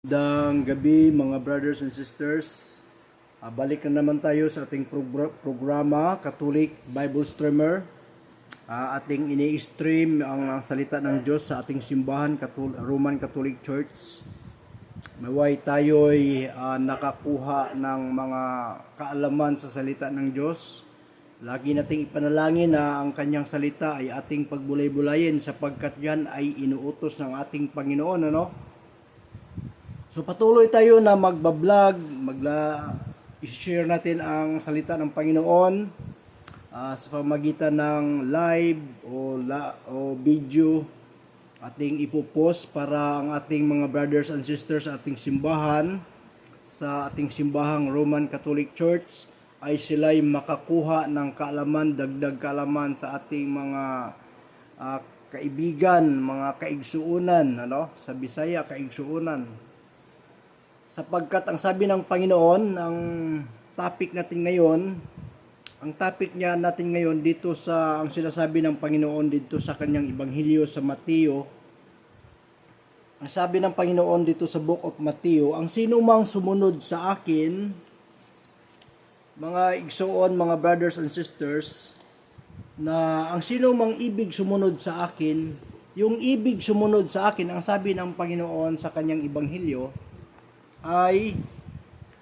Magandang gabi mga brothers and sisters. Balik na naman tayo sa ating programa Catholic Bible Streamer. Ating ini-stream ang salita ng Diyos sa ating simbahan, Roman Catholic Church. Naway tayo'y nakakuha ng mga kaalaman sa salita ng Diyos. Lagi nating ipanalangin na ang kanyang salita ay ating pagbulay-bulayin sapagkat yan ay inuutos ng ating Panginoon, ano? So patuloy tayo na magbablog, i-share natin ang salita ng Panginoon sa pamamagitan ng live o video ating ipopost para ang ating mga brothers and sisters sa ating simbahan, sa ating simbahang Roman Catholic Church ay sila'y makakuha ng kaalaman, dagdag kaalaman sa ating mga kaibigan, mga kaigsuunan, sa Bisaya, kaigsuunan. Sapagkat ang sabi ng Panginoon, ang topic natin ngayon dito sa, ang sinasabi ng Panginoon dito sa kanyang Ebanghelyo sa Mateo, ang sabi ng Panginoon dito sa Book of Mateo, ang sino mang sumunod sa akin, mga igsoon, mga brothers and sisters, na ang sino mang ibig sumunod sa akin, yung ibig sumunod sa akin, ang sabi ng Panginoon sa kanyang Ebanghelyo, ay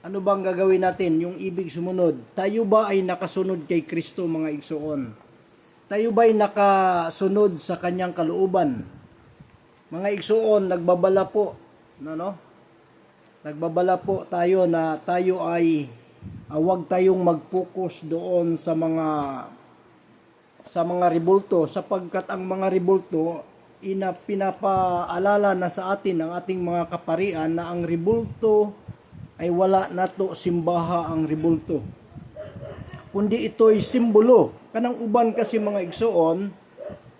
ano bang gagawin natin? Yung ibig sumunod. Tayo ba ay nakasunod kay Kristo, mga igsoon? Tayo ba ay nakasunod sa kanyang kalooban? Mga igsoon, nagbabala po tayo na tayo ay huwag tayong mag-focus doon sa mga rebulto, sapagkat ang mga rebulto pinapaalala na sa atin ng ating mga kaparian na ang rebulto ay wala nato simbaha ang rebulto, kundi ito'y simbolo. Kanang uban kasi mga igsoon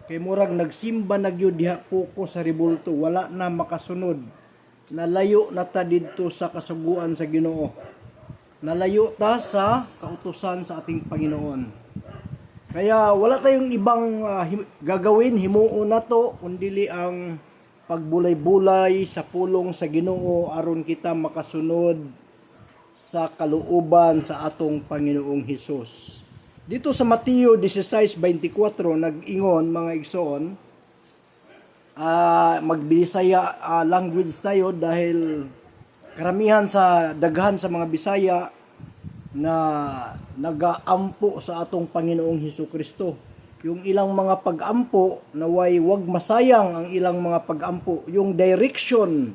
kay murag nagsimba nagyud diha poko sa rebulto, wala na makasunod, nalayo na ta didto sa kasuguan sa Ginoo, nalayo ta sa kautusan sa ating Panginoon. Kaya wala tayong ibang gagawin, himuon na to, kundi ang pagbulay-bulay sa pulong sa Ginoo aron kita makasunod sa kalooban sa atong Panginoong Hesus. Dito sa Mateo 16:24 nag-ingon, mga igsoon, magBisaya language tayo dahil karamihan sa daghan sa mga Bisaya na nagaampo sa atong Panginoong Hesukristo. Yung ilang mga pag-ampo, naway wag masayang ang ilang mga pag-ampo, yung direction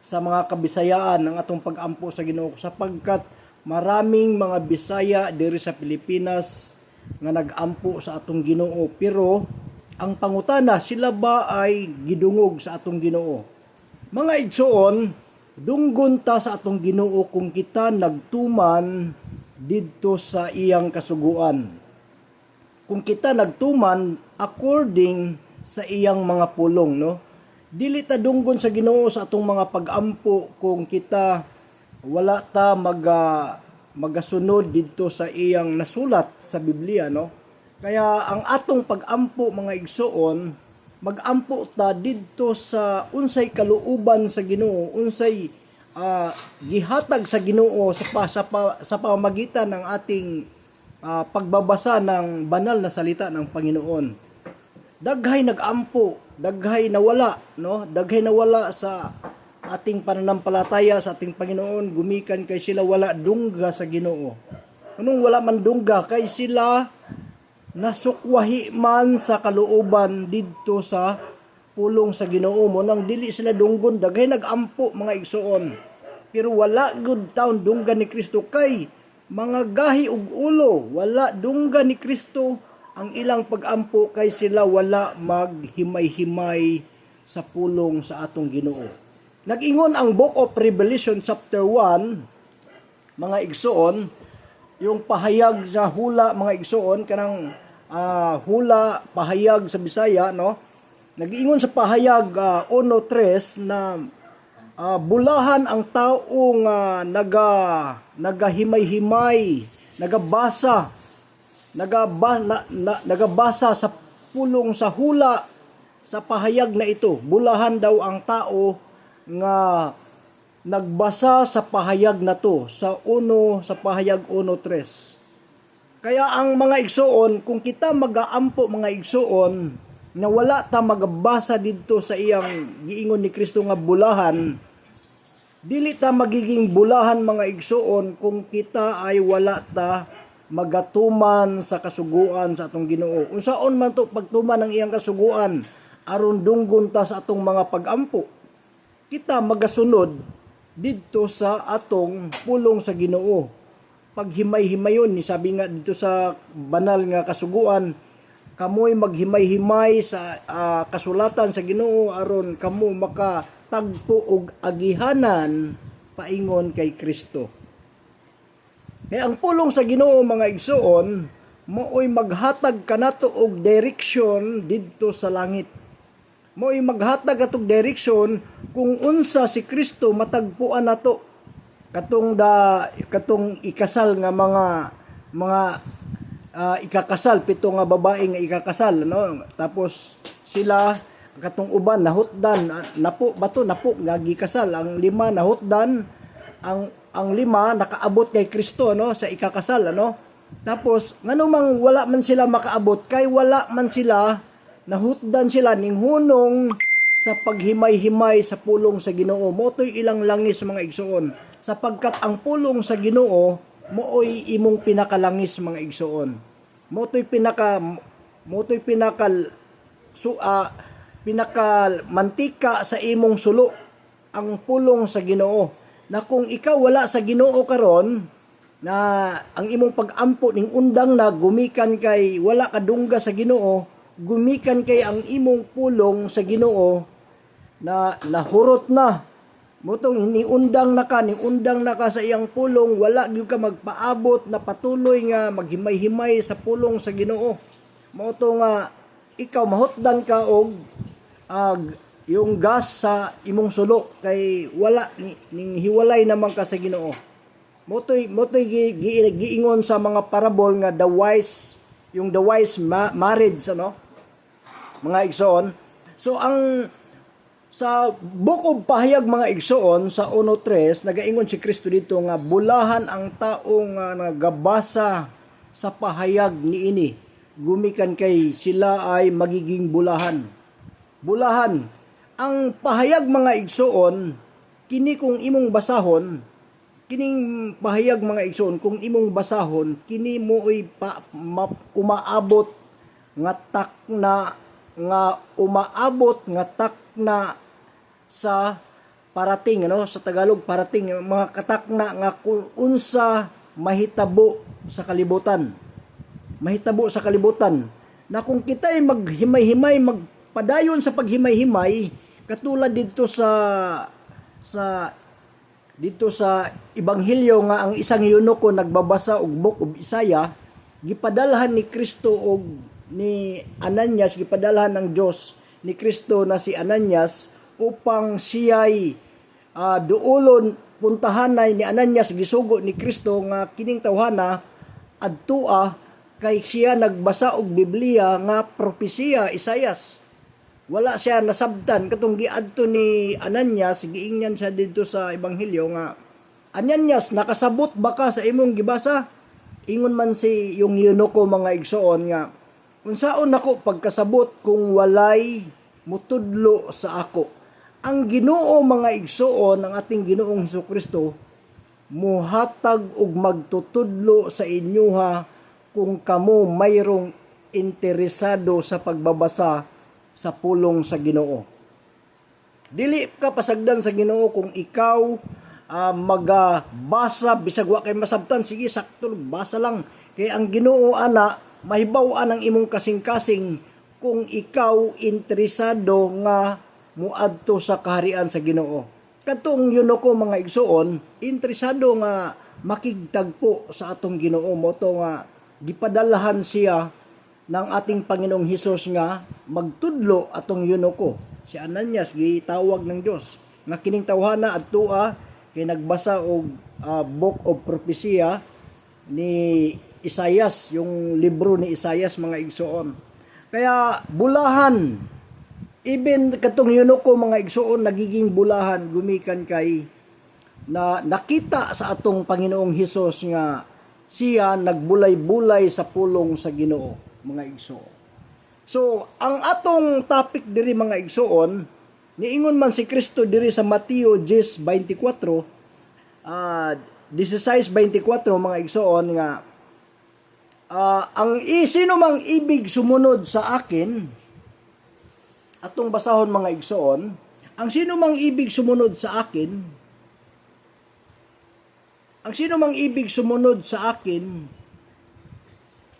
sa mga kabisayaan ng atong pag-ampo sa Ginoo, sapagkat maraming mga Bisaya diri sa Pilipinas nga nag-ampo sa atong Ginoo, pero ang pangutana, sila ba ay gidungog sa atong Ginoo? Mga igsoon, dunggon ta sa atong Ginoo kung kita nagtuman didto sa iyang kasuguan. Kung kita nagtuman according sa iyang mga pulong, dili ta dunggon sa Ginoo sa atong mga pag-ampo kung kita wala ta magasunod didto sa iyang nasulat sa Biblia, Kaya ang atong pag-ampo, mga igsoon, mag-ampo ta didto sa unsay kalooban sa Ginoo, unsay gihatag sa Ginoo sa pamamagitan ng ating pagbabasa ng banal na salita ng Panginoon. Daghay nag-ampo, daghay nawala, daghay nawala sa ating pananampalataya sa ating Panginoon, gumikan kay sila wala dungga sa Ginoo. Anong wala man dungga? Kay sila nasukwahi man sa kalooban didto sa pulong sa Ginoo mo, nang dili sila dunggon, daghay nag-ampo, mga igsoon. Pero wala gud taon dunggan ni Kristo, kay mga gahi ug ulo, wala dunggan ni Kristo ang ilang pag-ampo, kay sila wala maghimay-himay sa pulong sa atong Ginoo. Nag-ingon ang Book of Revelation chapter 1, mga igsoon, yung pahayag sa hula, mga igsoon, kanang hula, pahayag sa Bisaya, nag-iingon sa pahayag 1:3 na bulahan ang taong nagahimay-himay, nagabasa sa pulong sa hula sa pahayag na ito. Bulahan daw ang tao nga nagbasa sa pahayag na to sa pahayag 1:3. Kaya ang mga igsoon, kung kita magaampo mga igsoon na wala ta magabasa dito sa iyang giingon ni Kristo nga bulahan, dili ta magiging bulahan mga igsoon kung kita ay wala ta magatuman sa kasuguan sa atong Ginoo. Unsaon man to pagtuman ng iyang kasuguan aron dunggon ta sa atong mga pagampo. Kita magasunod didto sa atong pulong sa Ginoo. Paghimay-himayon ni sabi nga dito sa banal nga kasuguan, kamoy maghimay-himay sa kasulatan sa Ginoo aron kamo makatagpo og agihanan paingon kay Kristo. Kaya ang pulong sa Ginoo mga igsoon, mooy maghatag kanato og direksyon didto sa langit. Mooy maghatag atog direksyon kung unsa si Kristo matagpuan nato. Katong ikasal nga mga ikakasal, pito nga babae nga ikakasal, no? Tapos sila katong uban nahutdan, napo nga gikasal, ang 5 nahutdan, ang 5 nakaabot kay Kristo, no, sa ikakasal, ano? Tapos nganumang wala man sila makaabot kay wala man sila nahutdan sila ning hunong sa paghimay-himay sa pulong sa Ginoo. Motoy ilang langis mga igsoon, sapagkat ang pulong sa Ginoo mooy imong pinakalangis mga igsoon. Motoy pinaka mantika sa imong sulo ang pulong sa Ginoo. Na kung ikaw wala sa Ginoo karon, na ang imong pag-ampo ning undang na gumikan kay wala ka dungga sa Ginoo, gumikan kay ang imong pulong sa Ginoo na nahurot na. Motong niundang na ka sa iyang pulong, wala gyud ka magpaabot na patuloy nga maghimay-himay sa pulong sa Ginoo. Moto nga ikaw mahutdan ka og yung gas sa imong sulo kay wala ning hiwalay naman ka sa Ginoo. Motoy giingon sa mga parable nga the wise marriage, ano? Mga igsoon. So sa Book of Pahayag mga igsoon sa 1:3 nagaingon si Kristo dito nga bulahan ang taong nagabasa sa pahayag niini, gumikan kay sila ay magiging bulahan. Bulahan ang pahayag mga igsoon, kini kung imong basahon, kining pahayag mga igsoon kung imong basahon, kini mooy umaabot nga takna sa parating, ano, sa Tagalog parating, mga katakna nga kung unsa mahitabo sa kalibutan na kung kita'y maghimay-himay, magpadayon sa paghimay-himay, katulad dito sa ebanghelyo nga ang isang eunuko nagbabasa og Book of Isaiah, gipadalhan ni Kristo og ni Ananias, gipadalhan ng Dios ni Kristo na si Ananias upang siya'y duolon puntahanay ni Ananias, gisugo ni Kristo nga kining tawhana adtua kay siya nagbasa og Biblia nga propesiya Isaias. Wala siya nasabtan katong giadto ni Ananias, giingnan siya dito sa ebanghelyo nga, Ananias, nakasabot ba ka sa imong gibasa? Ingon man si yung eunuko mga igsoon nga, unsaon nako pagkasabot kung walay mutudlo sa ako? Ang Ginoo mga igsoon, ang ating Ginoong Hesukristo, muhatag og magtutudlo sa inyoha kung kamo mayroong interesado sa pagbabasa sa pulong sa Ginoo. Dili ka pasagdan sa Ginoo kung ikaw magabasa bisag wa kay masabtan, sige sakto basa lang. Kay ang Ginoo ana mahibaw-an ang imong kasing-kasing kung ikaw interesado nga muadto sa kaharian sa Ginoo. Katong eunuko mga igsoon, interesado nga makigtagpo sa atong Ginoo, moto nga gipadalahan siya ng ating Panginoong Hesus nga magtudlo atong eunuko. Si Ananias gitawag ng Dios nga kining tawhana adtua kay nagbasa og Book of Prophesia ni Isaias, yung libro ni Isaias mga igsoon. Kaya bulahan, even katong eunuko mga igsoon nagiging bulahan gumikan kay na nakita sa atong Panginoong Hesus nga siya nagbulay-bulay sa pulong sa Ginoo, mga igsoon. So, ang atong topic diri mga igsoon, niingon man si Kristo diri sa Mateo 10:24, 16:24 mga igsoon nga sino mang ibig sumunod sa akin, atong basahon mga igsoon, ang sino mang ibig sumunod sa akin, ang sino mang ibig sumunod sa akin,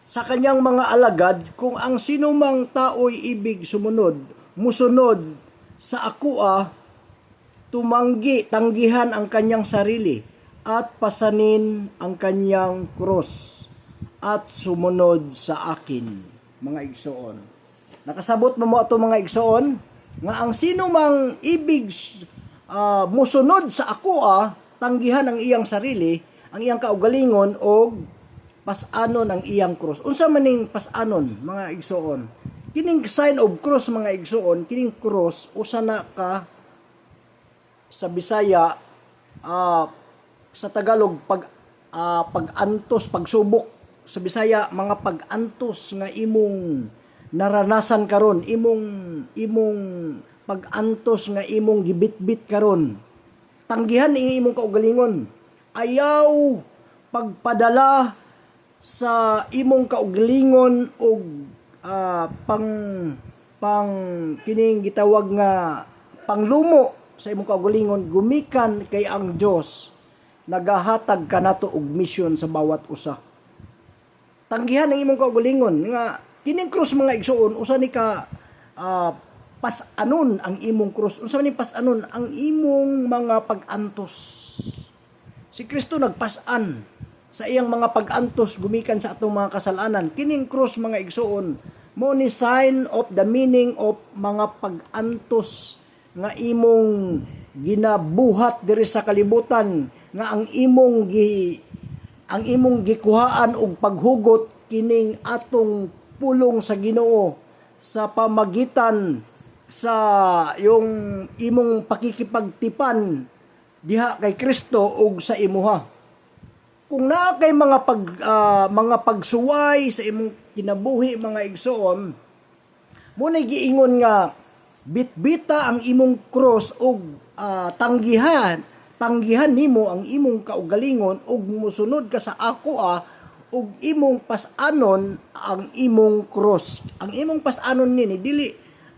sa kanyang mga alagad, kung ang sino mang tao'y ibig sumunod, musunod sa ako tanggihan ang kanyang sarili, at pasanin ang kanyang cross, at sumunod sa akin, mga igsoon. Nakasabot mo ato mga igsoon, nga ang sino mang ibig musunod sa ako tanggihan ang iyang sarili, ang iyang kaugalingon, o pasanon ang iyang cross. Unsa maning pasanon, mga igsoon? Kining sign of cross, mga igsoon, kining cross, usa na ka sa Bisaya, sa Tagalog, pag-antos, pagsubok. Sa Bisaya, mga pag-antos nga imong naranasan karon, imong pag-antos nga imong gibit-bit karon. Tanggihan ang imong kaugalingon. Ayaw pagpadala sa imong kaugalingon og pang kining gitawag nga panglumo sa imong kaugalingon, gumikan kay ang Dios nagahatag kanato og mission sa bawat usa. Tanggihan ang imong kaugalingon nga kining cross, mga igsoon, usa ni ka pasanon ang imong cross. Unsa man ni pasanon ang imong mga pag-antos. Si Kristo nagpasan sa iyang mga pag-antos gumikan sa atong mga kasalanan. Kining cross, mga igsoon, mo ni sign of the meaning of mga pag-antos nga imong ginabuhat diri sa kalibutan, nga ang imong gikuhaan og paghugot kining atong pulong sa Ginoo sa pamagitan sa yung imong pakikipagtipan diha kay Kristo ug sa imuha. Kung naa kay mga pagsuway sa imong kinabuhi, mga igsoon, mo na giingon nga bitbita ang imong cross ug tanggihan nimo ang imong kaugalingon ug musunod ka sa ako ug imong pasanon ang imong cross. Ang imong pasanon nini dili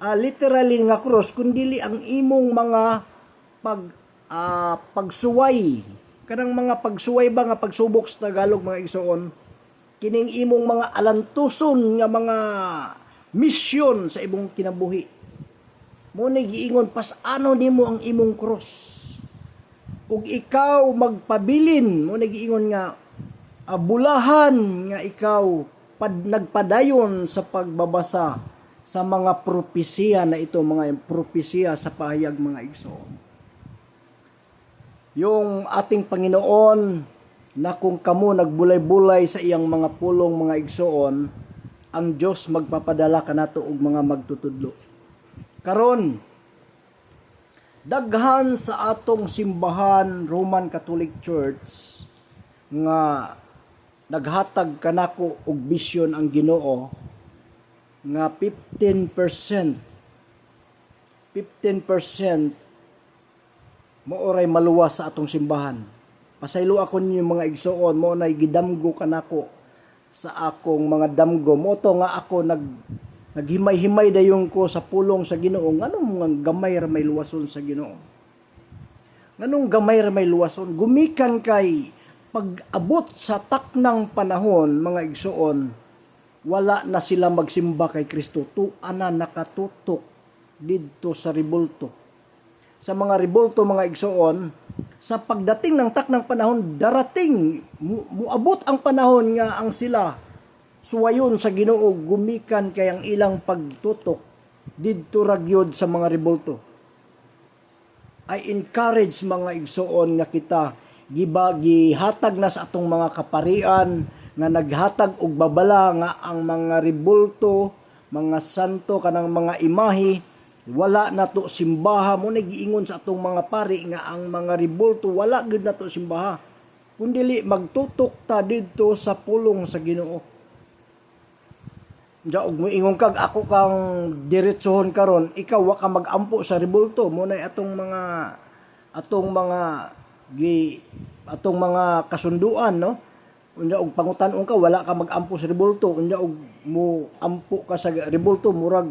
literally nga cross, kundi ang imong mga pagsuway, kanang mga pagsuway ba nga pagsubok sa Tagalog, mga igsoon, kining imong mga alantuson nga mga mission sa imong kinabuhi. Mo na giingon, pasano nimo ang imong cross ug ikaw magpabilin. Mo na giingon nga bulahan nga ikaw nagpadayon sa pagbabasa sa mga propesiya na ito, mga propesiya sa pahayag, mga igsoon. Yung ating Panginoon na kung kamo nagbulay-bulay sa iyang mga pulong, mga igsoon, ang Diyos magpapadala kanato og mga magtutudlo. Karon, daghan sa atong simbahan, Roman Catholic Church, nga naghatag kanako og vision ang Ginoo nga 15% maoray maluwas sa atong simbahan. Pasaylo ako ninyo, mga igsoon, mo nay gidamgo kanako sa akong mga damgo. Mo to nga ako naghimay-himay dayon ko sa pulong sa Ginoo. Nganong mga gamay ra may luwason sa Ginoo? Nganong gamay ra may luwason? Gumikan kay pag-abot sa taknang panahon, mga igsoon, wala na sila magsimba kay Kristo. Tuana nakatutok didto sa ribulto. Sa mga ribulto, mga igsoon, sa pagdating ng taknang panahon, darating, muabot ang panahon nga ang sila suwayon sa Ginoo, gumikan kay ang ilang pagtutok didto ragyod sa mga ribulto. I encourage, mga igsoon, nga kita gihatag na sa atong mga kaparian nga naghatag og babala nga ang mga ribulto, mga santo, kanang mga imahe Wala na to simbaha mo nagiingon sa atong mga pari nga ang mga rebulto wala gid na to simbaha. Kundili magtutok ta didto sa pulong sa Ginoo. Ja og moingon kag ako kang diretsohon karon, ikaw wa ka magampo sa rebulto mo na atong mga kasunduan, no? Unya og pangutan-on ka wala ka magampo sa rebulto, unya og mo ampo ka sa rebulto murag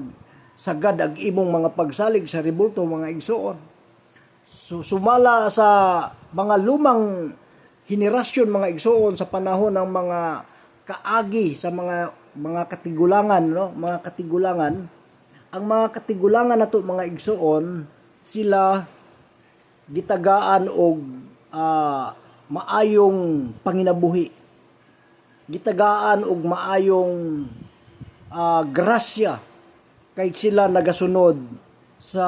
sagad ang imong mga pagsalig sa rebulto mga igsoon. So, sumala sa mga lumang henerasyon mga igsoon sa panahon ng mga kaagi sa mga katigulangan, no? Mga katigulangan, ang mga katigulangan nato mga igsoon, sila gitagaan og maayong panginabuhi. Gitagaan og maayong grasya kay sila nagasunod sa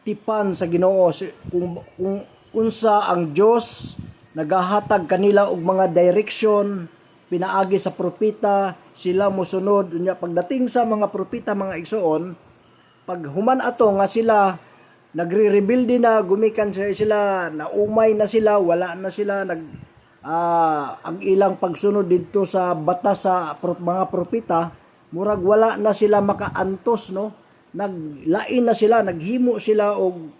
tipan sa Ginoo. Kung unsa ang Dios nagahatag kanila og mga direction pinaagi sa propeta, sila mosunod. Unya pagdating sa mga propeta mga igsoon, pag human ato nga sila nagre-rebuild na, gumikan sila, naumay na sila, wala na sila ang ilang pagsunod dito sa batas sa mga propeta, murag wala na sila makaantos, no? Naglain na sila, naghimo sila og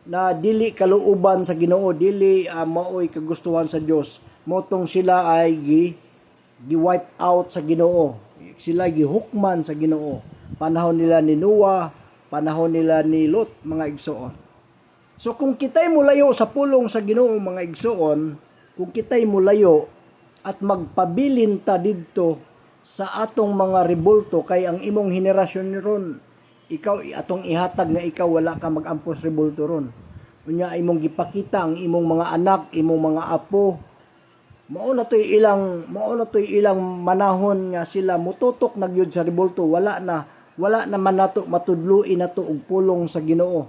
na dili kaluuban sa Ginoo, dili maoy kagustuhan sa Dios. Motong sila ay gi-wipe out sa Ginoo. Sila gihukman sa Ginoo. Panahon nila ni Noah, panahon nila ni Lot, mga igsoon. So kung kitay mulayo sa pulong sa Ginoo mga igsoon, kung kitay mulayo at magpabilin ta didto sa atong mga rebulto, kay ang imong henerasyon ron, ikaw atong ihatag nga ikaw wala ka magampos rebulto ron. Unya imong gipakita ang imong mga anak, imong mga apo, mao na toy ilang manahon nga sila mututok na gyud sa rebulto, wala na man nato matudluin nato og pulong sa Ginoo.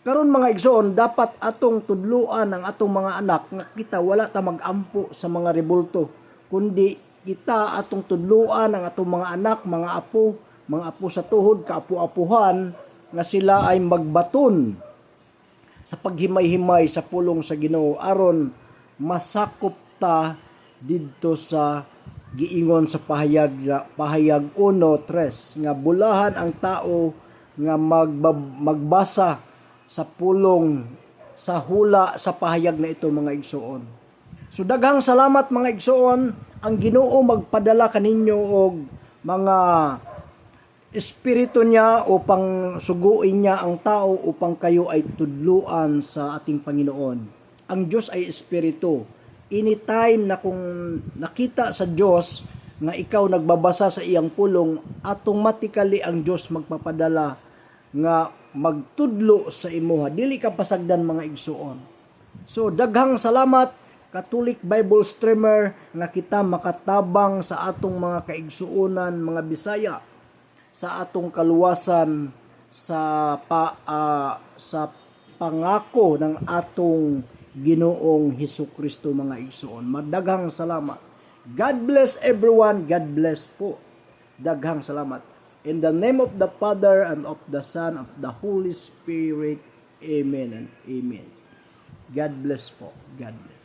Karon mga igsoon, dapat atong tudluan ang atong mga anak nga kita wala ta magampo sa mga rebulto, kundi kita atong tudluan ang atong mga anak, mga apo sa tuhod, kaapu-apuhan, nga sila ay magbaton sa paghimay-himay sa pulong sa Ginoo aron masakop ta didto sa giingon sa pahayag 1:3 nga bulahan ang tao nga magbasa sa pulong sa hula sa pahayag na ito mga igsoon. So daghang salamat mga igsoon, ang Ginoo magpadala kaninyo og mga espiritu niya upang suguin niya ang tao upang kayo ay tudluan sa ating Panginoon. Ang Diyos ay espiritu. Anytime na kung nakita sa Diyos nga ikaw nagbabasa sa iyang pulong, automatically ang Diyos magpapadala nga magtudlo sa imuha. Dili ka pasagdan mga igsoon. So daghang salamat Catholic Bible Streamer nga kita makatabang sa atong mga kaigsuonan mga Bisaya, sa atong kaluwasan sa pangako ng atong Ginoong Hesukristo mga igsoon. Madaghang salamat. God bless everyone. God bless po. Daghang salamat. In the name of the Father and of the Son of the Holy Spirit. Amen and amen. God bless po. God bless.